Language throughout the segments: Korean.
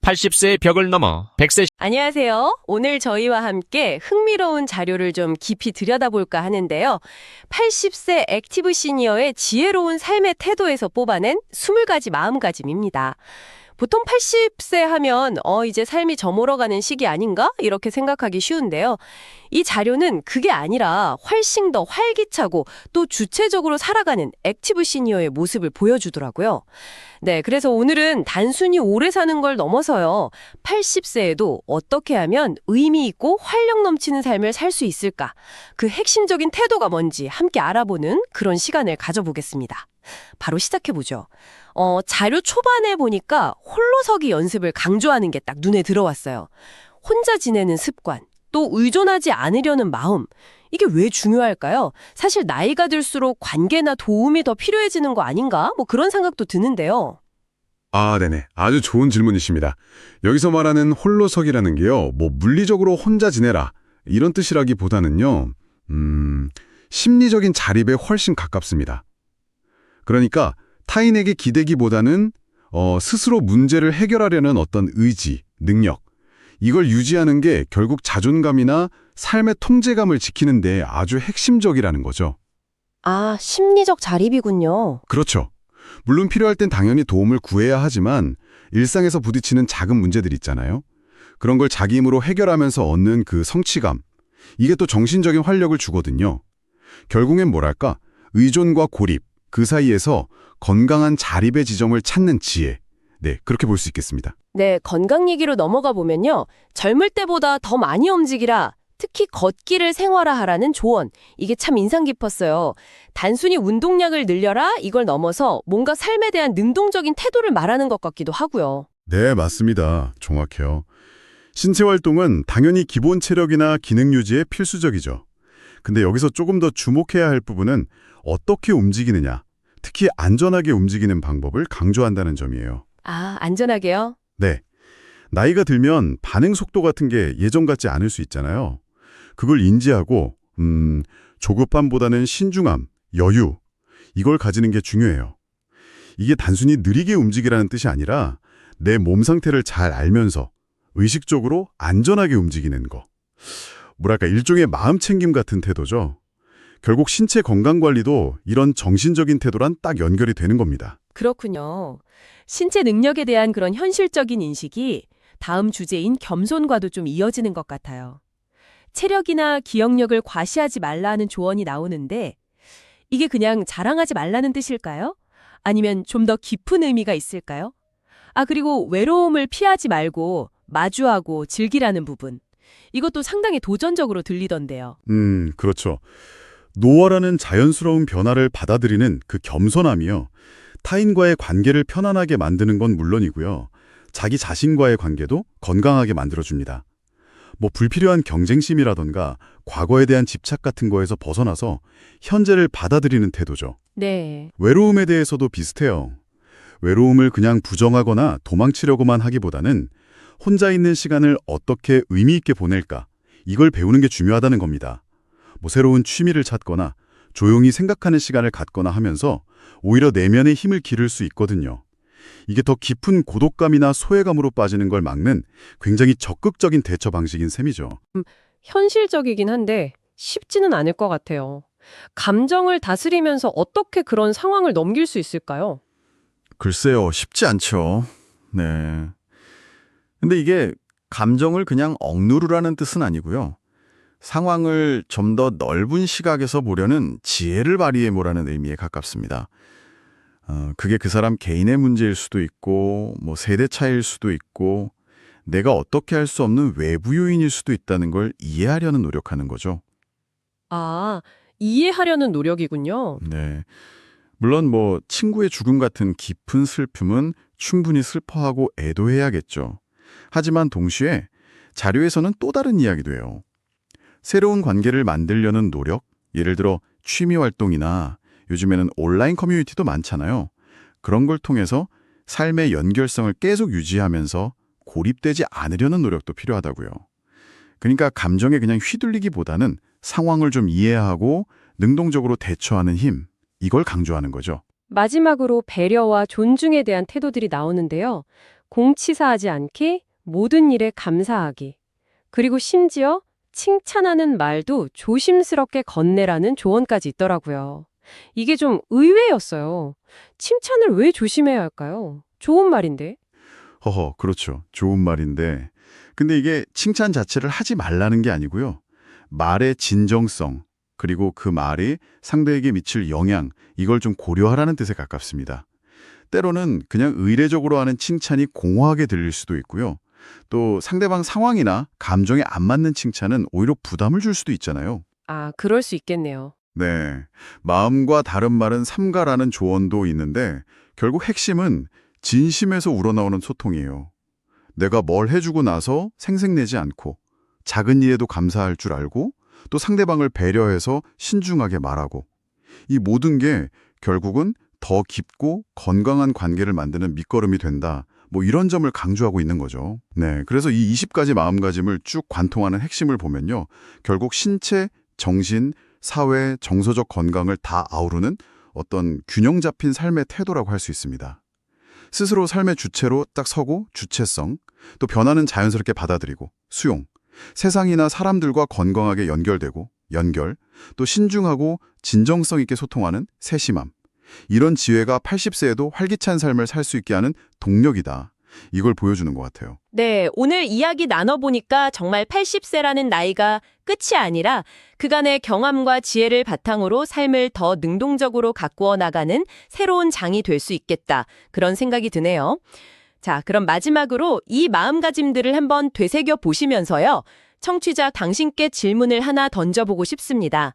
80세의 벽을 넘어 100세 안녕하세요. 오늘 저희와 함께 흥미로운 자료를 좀 깊이 들여다볼까 하는데요. 80세 액티브 시니어의 지혜로운 삶의 태도에서 뽑아낸 20가지 마음가짐입니다. 보통 80세 하면 이제 삶이 저물어가는 시기 아닌가? 이렇게 생각하기 쉬운데요. 이 자료는 그게 아니라 훨씬 더 활기차고 또 주체적으로 살아가는 액티브 시니어의 모습을 보여주더라고요. 네, 그래서 오늘은 단순히 오래 사는 걸 넘어서요. 80세에도 어떻게 하면 의미 있고 활력 넘치는 삶을 살 수 있을까? 그 핵심적인 태도가 뭔지 함께 알아보는 그런 시간을 가져보겠습니다. 바로 시작해보죠. 자료 초반에 보니까 홀로서기 연습을 강조하는 게 딱 눈에 들어왔어요. 혼자 지내는 습관, 또 의존하지 않으려는 마음. 이게 왜 중요할까요? 사실 나이가 들수록 관계나 도움이 더 필요해지는 거 아닌가? 뭐 그런 생각도 드는데요. 네네. 아주 좋은 질문이십니다. 여기서 말하는 홀로서기라는 게요, 물리적으로 혼자 지내라, 이런 뜻이라기보다는요, 심리적인 자립에 훨씬 가깝습니다. 그러니까 타인에게 기대기보다는 스스로 문제를 해결하려는 어떤 의지, 능력, 이걸 유지하는 게 결국 자존감이나 삶의 통제감을 지키는 데 아주 핵심적이라는 거죠. 아, 심리적 자립이군요. 그렇죠. 물론 필요할 땐 당연히 도움을 구해야 하지만 일상에서 부딪히는 작은 문제들 있잖아요. 그런 걸 자기 힘으로 해결하면서 얻는 그 성취감, 이게 또 정신적인 활력을 주거든요. 결국엔 뭐랄까, 의존과 고립, 그 사이에서 건강한 자립의 지점을 찾는 지혜. 네, 그렇게 볼 수 있겠습니다. 네, 건강 얘기로 넘어가 보면요. 젊을 때보다 더 많이 움직이라, 특히 걷기를 생활화하라는 조언. 이게 참 인상 깊었어요. 단순히 운동량을 늘려라 이걸 넘어서 뭔가 삶에 대한 능동적인 태도를 말하는 것 같기도 하고요. 네, 맞습니다. 정확해요. 신체 활동은 당연히 기본 체력이나 기능 유지에 필수적이죠. 근데 여기서 조금 더 주목해야 할 부분은 어떻게 움직이느냐, 특히 안전하게 움직이는 방법을 강조한다는 점이에요. 아, 안전하게요? 네. 나이가 들면 반응 속도 같은 게 예전 같지 않을 수 있잖아요. 그걸 인지하고 조급함보다는 신중함, 여유, 이걸 가지는 게 중요해요. 이게 단순히 느리게 움직이라는 뜻이 아니라 내 몸 상태를 잘 알면서 의식적으로 안전하게 움직이는 거. 뭐랄까, 일종의 마음 챙김 같은 태도죠. 결국 신체 건강관리도 이런 정신적인 태도란 딱 연결이 되는 겁니다. 그렇군요. 신체 능력에 대한 그런 현실적인 인식이 다음 주제인 겸손과도 좀 이어지는 것 같아요. 체력이나 기억력을 과시하지 말라는 조언이 나오는데 이게 그냥 자랑하지 말라는 뜻일까요? 아니면 좀 더 깊은 의미가 있을까요? 그리고 외로움을 피하지 말고 마주하고 즐기라는 부분. 이것도 상당히 도전적으로 들리던데요. 그렇죠. 노화라는 자연스러운 변화를 받아들이는 그 겸손함이요. 타인과의 관계를 편안하게 만드는 건 물론이고요. 자기 자신과의 관계도 건강하게 만들어줍니다. 불필요한 경쟁심이라던가 과거에 대한 집착 같은 거에서 벗어나서 현재를 받아들이는 태도죠. 네. 외로움에 대해서도 비슷해요. 외로움을 그냥 부정하거나 도망치려고만 하기보다는 혼자 있는 시간을 어떻게 의미 있게 보낼까, 이걸 배우는 게 중요하다는 겁니다. 새로운 취미를 찾거나 조용히 생각하는 시간을 갖거나 하면서 오히려 내면의 힘을 기를 수 있거든요. 이게 더 깊은 고독감이나 소외감으로 빠지는 걸 막는 굉장히 적극적인 대처 방식인 셈이죠. 현실적이긴 한데 쉽지는 않을 것 같아요. 감정을 다스리면서 어떻게 그런 상황을 넘길 수 있을까요? 글쎄요, 쉽지 않죠. 네. 근데 이게 감정을 그냥 억누르라는 뜻은 아니고요. 상황을 좀 더 넓은 시각에서 보려는 지혜를 발휘해보라는 의미에 가깝습니다. 그게 그 사람 개인의 문제일 수도 있고, 세대 차이일 수도 있고, 내가 어떻게 할 수 없는 외부 요인일 수도 있다는 걸 이해하려는 노력하는 거죠. 아, 이해하려는 노력이군요. 네. 물론 친구의 죽음 같은 깊은 슬픔은 충분히 슬퍼하고 애도해야겠죠. 하지만 동시에 자료에서는 또 다른 이야기도 해요. 새로운 관계를 만들려는 노력, 예를 들어 취미 활동이나 요즘에는 온라인 커뮤니티도 많잖아요. 그런 걸 통해서 삶의 연결성을 계속 유지하면서 고립되지 않으려는 노력도 필요하다고요. 그러니까 감정에 그냥 휘둘리기보다는 상황을 좀 이해하고 능동적으로 대처하는 힘, 이걸 강조하는 거죠. 마지막으로 배려와 존중에 대한 태도들이 나오는데요. 공치사하지 않기, 모든 일에 감사하기. 그리고 심지어 칭찬하는 말도 조심스럽게 건네라는 조언까지 있더라고요. 이게 좀 의외였어요. 칭찬을 왜 조심해야 할까요? 좋은 말인데. 허허, 그렇죠. 좋은 말인데. 근데 이게 칭찬 자체를 하지 말라는 게 아니고요. 말의 진정성, 그리고 그 말이 상대에게 미칠 영향, 이걸 좀 고려하라는 뜻에 가깝습니다. 때로는 그냥 의례적으로 하는 칭찬이 공허하게 들릴 수도 있고요. 또 상대방 상황이나 감정에 안 맞는 칭찬은 오히려 부담을 줄 수도 있잖아요. 아, 그럴 수 있겠네요. 네. 마음과 다른 말은 삼가라는 조언도 있는데 결국 핵심은 진심에서 우러나오는 소통이에요. 내가 뭘 해주고 나서 생색내지 않고 작은 일에도 감사할 줄 알고 또 상대방을 배려해서 신중하게 말하고 이 모든 게 결국은 더 깊고 건강한 관계를 만드는 밑거름이 된다. 뭐 이런 점을 강조하고 있는 거죠. 네, 그래서 이 20가지 마음가짐을 쭉 관통하는 핵심을 보면요. 결국 신체, 정신, 사회, 정서적 건강을 다 아우르는 어떤 균형 잡힌 삶의 태도라고 할 수 있습니다. 스스로 삶의 주체로 딱 서고 주체성, 또 변화는 자연스럽게 받아들이고 수용, 세상이나 사람들과 건강하게 연결되고 연결, 또 신중하고 진정성 있게 소통하는 세심함. 이런 지혜가 80세에도 활기찬 삶을 살 수 있게 하는 동력이다. 이걸 보여주는 것 같아요. 네, 오늘 이야기 나눠보니까 정말 80세라는 나이가 끝이 아니라 그간의 경험과 지혜를 바탕으로 삶을 더 능동적으로 가꾸어 나가는 새로운 장이 될 수 있겠다. 그런 생각이 드네요. 자, 그럼 마지막으로 이 마음가짐들을 한번 되새겨 보시면서요. 청취자 당신께 질문을 하나 던져보고 싶습니다.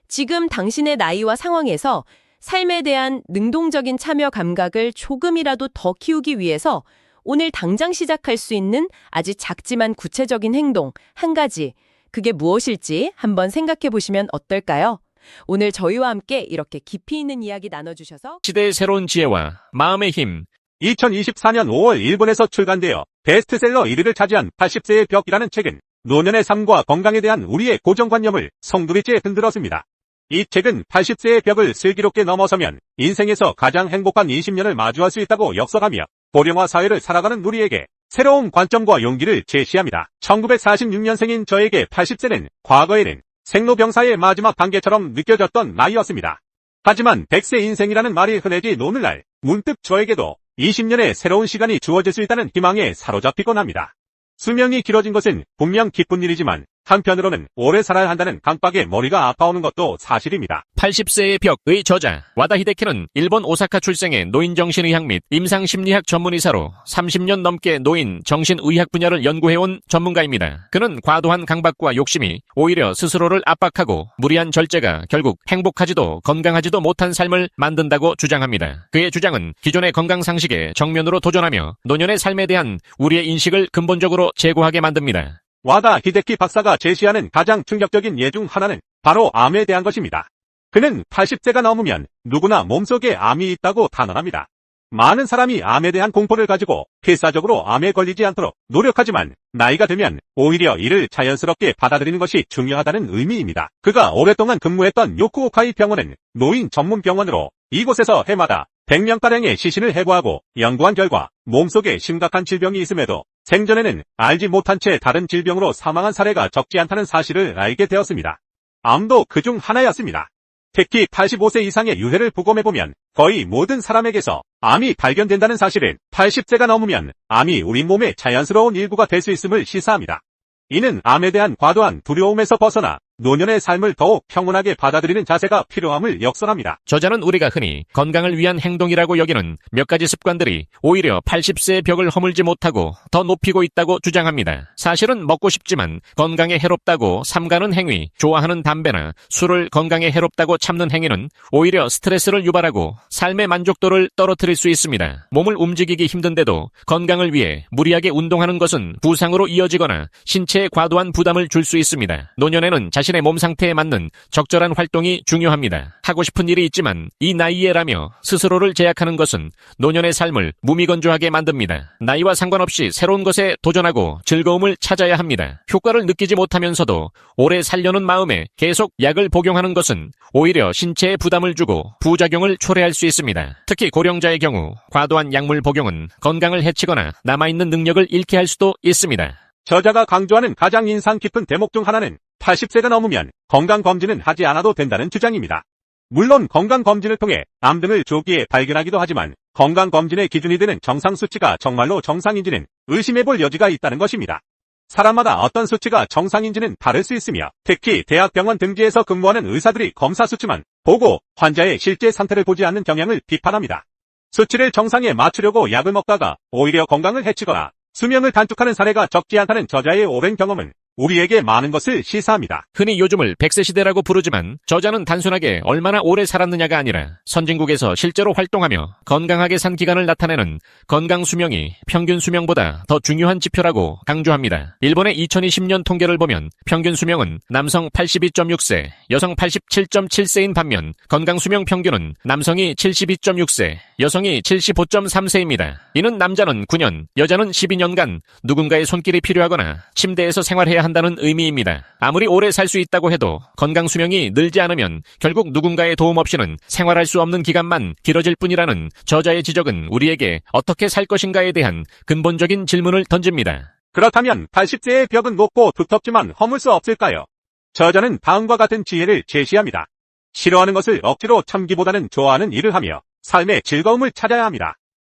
지금 당신의 나이와 상황에서 삶에 대한 능동적인 참여 감각을 조금이라도 더 키우기 위해서 오늘 당장 시작할 수 있는 아주 작지만 구체적인 행동 한 가지, 그게 무엇일지 한번 생각해 보시면 어떨까요? 오늘 저희와 함께 이렇게 깊이 있는 이야기 나눠주셔서 시대의 새로운 지혜와 마음의 힘. 2024년 5월 일본에서 출간되어 베스트셀러 1위를 차지한 80세의 벽이라는 책은 노년의 삶과 건강에 대한 우리의 고정관념을 송두리째 흔들었습니다. 이 책은 80세의 벽을 슬기롭게 넘어서면 인생에서 가장 행복한 20년을 마주할 수 있다고 역설하며 고령화 사회를 살아가는 우리에게 새로운 관점과 용기를 제시합니다. 1946년생인 저에게 80세는 과거에는 생로병사의 마지막 단계처럼 느껴졌던 나이였습니다. 하지만 100세 인생이라는 말이 흔해진 오늘날 문득 저에게도 20년의 새로운 시간이 주어질 수 있다는 희망에 사로잡히곤 합니다. 수명이 길어진 것은 분명 기쁜 일이지만 한편으로는 오래 살아야 한다는 강박에 머리가 아파오는 것도 사실입니다. 80세의 벽의 저자 와다 히데키는 일본 오사카 출생의 노인정신의학 및 임상심리학 전문의사로 30년 넘게 노인 정신의학 분야를 연구해온 전문가입니다. 그는 과도한 강박과 욕심이 오히려 스스로를 압박하고 무리한 절제가 결국 행복하지도 건강하지도 못한 삶을 만든다고 주장합니다. 그의 주장은 기존의 건강 상식에 정면으로 도전하며 노년의 삶에 대한 우리의 인식을 근본적으로 재고하게 만듭니다. 와다 히데키 박사가 제시하는 가장 충격적인 예 중 하나는 바로 암에 대한 것입니다. 그는 80세가 넘으면 누구나 몸속에 암이 있다고 단언합니다. 많은 사람이 암에 대한 공포를 가지고 필사적으로 암에 걸리지 않도록 노력하지만 나이가 들면 오히려 이를 자연스럽게 받아들이는 것이 중요하다는 의미입니다. 그가 오랫동안 근무했던 요쿠오카이 병원은 노인 전문 병원으로 이곳에서 해마다 100명가량의 시신을 해부하고 연구한 결과 몸속에 심각한 질병이 있음에도 생전에는 알지 못한 채 다른 질병으로 사망한 사례가 적지 않다는 사실을 알게 되었습니다. 암도 그중 하나였습니다. 특히 85세 이상의 유해를 부검해보면 거의 모든 사람에게서 암이 발견된다는 사실은 80세가 넘으면 암이 우리 몸의 자연스러운 일부가 될 수 있음을 시사합니다. 이는 암에 대한 과도한 두려움에서 벗어나 노년의 삶을 더욱 평온하게 받아들이는 자세가 필요함을 역설합니다. 저자는 우리가 흔히 건강을 위한 행동이라고 여기는 몇 가지 습관들이 오히려 80세의 벽을 허물지 못하고 더 높이고 있다고 주장합니다. 사실은 먹고 싶지만 건강에 해롭다고 삼가는 행위, 좋아하는 담배나 술을 건강에 해롭다고 참는 행위는 오히려 스트레스를 유발하고 삶의 만족도를 떨어뜨릴 수 있습니다. 몸을 움직이기 힘든데도 건강을 위해 무리하게 운동하는 것은 부상으로 이어지거나 신체에 과도한 부담을 줄 수 있습니다. 노년에는 자신의 몸 상태에 맞는 적절한 활동이 중요합니다. 하고 싶은 일이 있지만 이 나이에라며 스스로를 제약하는 것은 노년의 삶을 무미건조하게 만듭니다. 나이와 상관없이 새로운 것에 도전하고 즐거움을 찾아야 합니다. 효과를 느끼지 못하면서도 오래 살려는 마음에 계속 약을 복용하는 것은 오히려 신체에 부담을 주고 부작용을 초래할 수 있습니다. 특히 고령자의 경우 과도한 약물 복용은 건강을 해치거나 남아있는 능력을 잃게 할 수도 있습니다. 저자가 강조하는 가장 인상 깊은 대목 중 하나는 80세가 넘으면 건강검진은 하지 않아도 된다는 주장입니다. 물론 건강검진을 통해 암 등을 조기에 발견하기도 하지만 건강검진의 기준이 되는 정상 수치가 정말로 정상인지는 의심해볼 여지가 있다는 것입니다. 사람마다 어떤 수치가 정상인지는 다를 수 있으며 특히 대학병원 등지에서 근무하는 의사들이 검사 수치만 보고 환자의 실제 상태를 보지 않는 경향을 비판합니다. 수치를 정상에 맞추려고 약을 먹다가 오히려 건강을 해치거나 수명을 단축하는 사례가 적지 않다는 저자의 오랜 경험은 우리에게 많은 것을 시사합니다. 흔히 요즘을 100세 시대라고 부르지만 저자는 단순하게 얼마나 오래 살았느냐가 아니라 선진국에서 실제로 활동하며 건강하게 산 기간을 나타내는 건강 수명이 평균 수명보다 더 중요한 지표라고 강조합니다. 일본의 2020년 통계를 보면 평균 수명은 남성 82.6세, 여성 87.7세인 반면 건강 수명 평균은 남성이 72.6세, 여성이 75.3세입니다. 이는 남자는 9년, 여자는 12년간 누군가의 손길이 필요하거나 침대에서 생활해야 한다는 의미입니다. 아무리 오래 살 수 있다고 해도 건강 수명이 늘지 않으면 결국 누군가의 도움 없이는 생활할 수 없는 기간만 길어질 뿐이라는 저자의 지적은 우리에게 어떻게 살 것인가에 대한 근본적인 질문을 던집니다. 그렇다면 80세의 벽은 높고 두텁지만 허물 수 없을까요? 저자는 다음과 같은 지혜를 제시합니다. 싫어하는 것을 억지로 참기보다는 좋아하는 일을 하며 삶의 즐거움을 찾아야 합니다.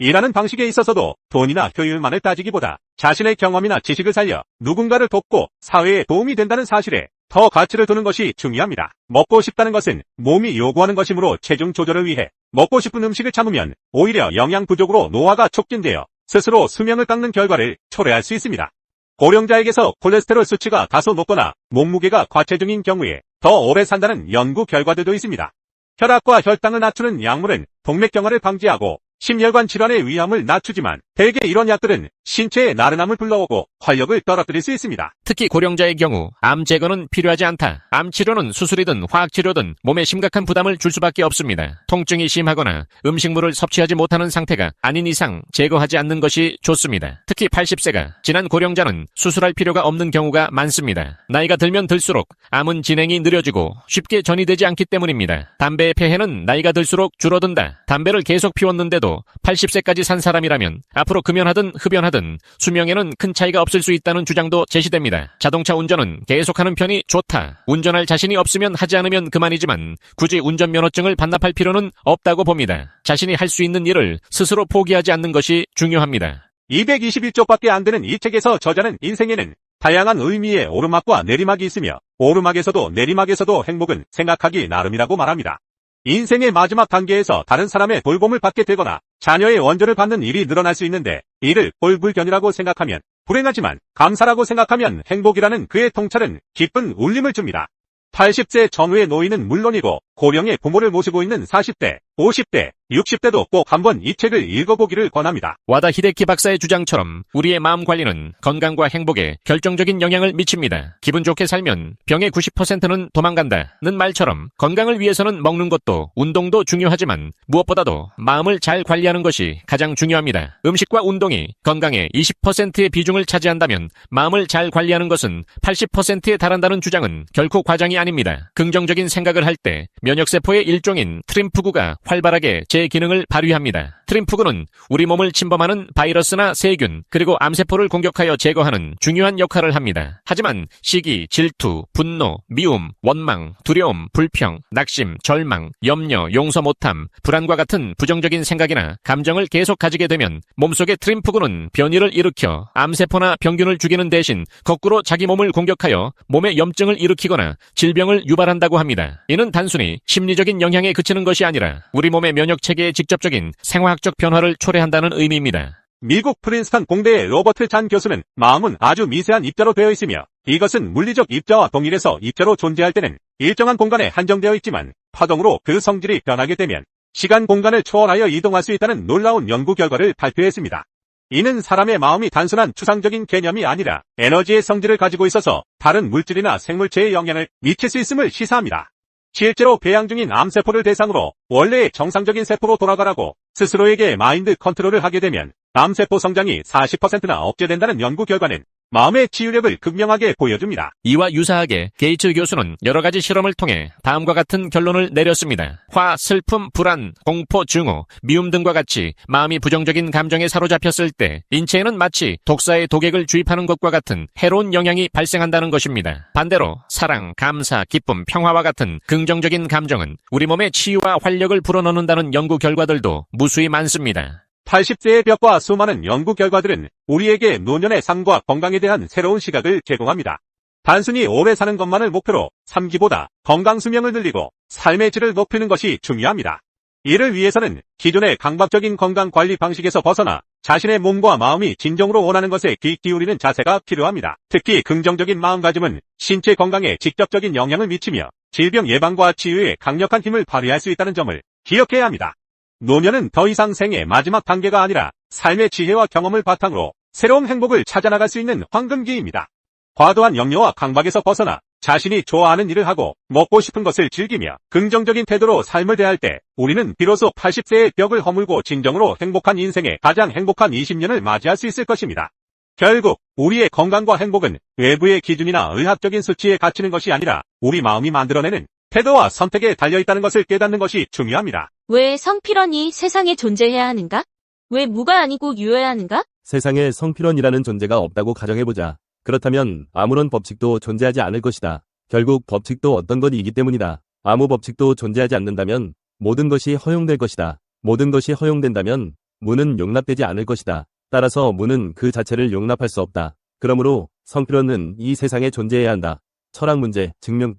일하는 방식에 있어서도 돈이나 효율만을 따지기보다 자신의 경험이나 지식을 살려 누군가를 돕고 사회에 도움이 된다는 사실에 더 가치를 두는 것이 중요합니다. 먹고 싶다는 것은 몸이 요구하는 것이므로 체중 조절을 위해 먹고 싶은 음식을 참으면 오히려 영양 부족으로 노화가 촉진되어 스스로 수명을 깎는 결과를 초래할 수 있습니다. 고령자에게서 콜레스테롤 수치가 다소 높거나 몸무게가 과체중인 경우에 더 오래 산다는 연구 결과들도 있습니다. 혈압과 혈당을 낮추는 약물은 동맥경화를 방지하고 심혈관 질환의 위험을 낮추지만 대개 이런 약들은 신체에 나른함을 불러오고 활력을 떨어뜨릴 수 있습니다. 특히 고령자의 경우 암 제거는 필요하지 않다. 암 치료는 수술이든 화학치료든 몸에 심각한 부담을 줄 수밖에 없습니다. 통증이 심하거나 음식물을 섭취하지 못하는 상태가 아닌 이상 제거하지 않는 것이 좋습니다. 특히 80세가 지난 고령자는 수술할 필요가 없는 경우가 많습니다. 나이가 들면 들수록 암은 진행이 느려지고 쉽게 전이되지 않기 때문입니다. 담배의 폐해는 나이가 들수록 줄어든다. 담배를 계속 피웠는데도 80세까지 산 사람이라면 앞으로 금연하든 흡연하든 수명에는 큰 차이가 없을 수 있다는 주장도 제시됩니다. 자동차 운전은 계속하는 편이 좋다. 운전할 자신이 없으면 하지 않으면 그만이지만 굳이 운전면허증을 반납할 필요는 없다고 봅니다. 자신이 할 수 있는 일을 스스로 포기하지 않는 것이 중요합니다. 221쪽밖에 안 되는 이 책에서 저자는 인생에는 다양한 의미의 오르막과 내리막이 있으며 오르막에서도 내리막에서도 행복은 생각하기 나름이라고 말합니다. 인생의 마지막 단계에서 다른 사람의 돌봄을 받게 되거나 자녀의 원조를 받는 일이 늘어날 수 있는데 이를 꼴불견이라고 생각하면 불행하지만 감사라고 생각하면 행복이라는 그의 통찰은 기쁜 울림을 줍니다. 80세 전후의 노인은 물론이고 고령의 부모를 모시고 있는 40대, 50대, 60대도 꼭 한번 이 책을 읽어보기를 권합니다. 와다 히데키 박사의 주장처럼 우리의 마음 관리는 건강과 행복에 결정적인 영향을 미칩니다. 기분 좋게 살면 병의 90%는 도망간다는 말처럼 건강을 위해서는 먹는 것도 운동도 중요하지만 무엇보다도 마음을 잘 관리하는 것이 가장 중요합니다. 음식과 운동이 건강의 20%의 비중을 차지한다면 마음을 잘 관리하는 것은 80%에 달한다는 주장은 결코 과장이 아닙니다. 긍정적인 생각을 할 때 면역세포의 일종인 트림프구가 활발하게 제 기능을 발휘합니다. 트림프구는 우리 몸을 침범하는 바이러스나 세균 그리고 암세포를 공격하여 제거하는 중요한 역할을 합니다. 하지만 시기, 질투, 분노, 미움, 원망, 두려움, 불평, 낙심, 절망, 염려, 용서 못함, 불안과 같은 부정적인 생각이나 감정을 계속 가지게 되면 몸속의 트림프구는 변이를 일으켜 암세포나 병균을 죽이는 대신 거꾸로 자기 몸을 공격하여 몸에 염증을 일으키거나 질병을 유발한다고 합니다. 이는 단순히 심리적인 영향에 그치는 것이 아니라 우리 몸의 면역체계에 직접적인 생화학적 변화를 초래한다는 의미입니다. 미국 프린스턴 공대의 로버트 잔 교수는 마음은 아주 미세한 입자로 되어 있으며 이것은 물리적 입자와 동일해서 입자로 존재할 때는 일정한 공간에 한정되어 있지만 파동으로 그 성질이 변하게 되면 시간 공간을 초월하여 이동할 수 있다는 놀라운 연구 결과를 발표했습니다. 이는 사람의 마음이 단순한 추상적인 개념이 아니라 에너지의 성질을 가지고 있어서 다른 물질이나 생물체에 영향을 미칠 수 있음을 시사합니다. 실제로 배양 중인 암세포를 대상으로 원래의 정상적인 세포로 돌아가라고 스스로에게 마인드 컨트롤을 하게 되면 암세포 성장이 40%나 억제된다는 연구 결과는 마음의 치유력을 극명하게 보여줍니다. 이와 유사하게 게이츠 교수는 여러 가지 실험을 통해 다음과 같은 결론을 내렸습니다. 화, 슬픔, 불안, 공포, 증오, 미움 등과 같이 마음이 부정적인 감정에 사로잡혔을 때 인체에는 마치 독사의 독액을 주입하는 것과 같은 해로운 영향이 발생한다는 것입니다. 반대로 사랑, 감사, 기쁨, 평화와 같은 긍정적인 감정은 우리 몸의 치유와 활력을 불어넣는다는 연구 결과들도 무수히 많습니다. 80세의 벽과 수많은 연구 결과들은 우리에게 노년의 삶과 건강에 대한 새로운 시각을 제공합니다. 단순히 오래 사는 것만을 목표로 삶기보다 건강 수명을 늘리고 삶의 질을 높이는 것이 중요합니다. 이를 위해서는 기존의 강박적인 건강관리 방식에서 벗어나 자신의 몸과 마음이 진정으로 원하는 것에 귀 기울이는 자세가 필요합니다. 특히 긍정적인 마음가짐은 신체 건강에 직접적인 영향을 미치며 질병 예방과 치유에 강력한 힘을 발휘할 수 있다는 점을 기억해야 합니다. 노년은 더 이상 생의 마지막 단계가 아니라 삶의 지혜와 경험을 바탕으로 새로운 행복을 찾아나갈 수 있는 황금기입니다. 과도한 염려와 강박에서 벗어나 자신이 좋아하는 일을 하고 먹고 싶은 것을 즐기며 긍정적인 태도로 삶을 대할 때 우리는 비로소 80세의 벽을 허물고 진정으로 행복한 인생의 가장 행복한 20년을 맞이할 수 있을 것입니다. 결국 우리의 건강과 행복은 외부의 기준이나 의학적인 수치에 갇히는 것이 아니라 우리 마음이 만들어내는 태도와 선택에 달려있다는 것을 깨닫는 것이 중요합니다. 왜 성필원이 세상에 존재해야 하는가? 왜 무가 아니고 유여야 하는가? 세상에 성필원이라는 존재가 없다고 가정해보자. 그렇다면 아무런 법칙도 존재하지 않을 것이다. 결국 법칙도 어떤 것이기 때문이다. 아무 법칙도 존재하지 않는다면 모든 것이 허용될 것이다. 모든 것이 허용된다면 무는 용납되지 않을 것이다. 따라서 무는 그 자체를 용납할 수 없다. 그러므로 성필원은 이 세상에 존재해야 한다. 철학 문제, 증명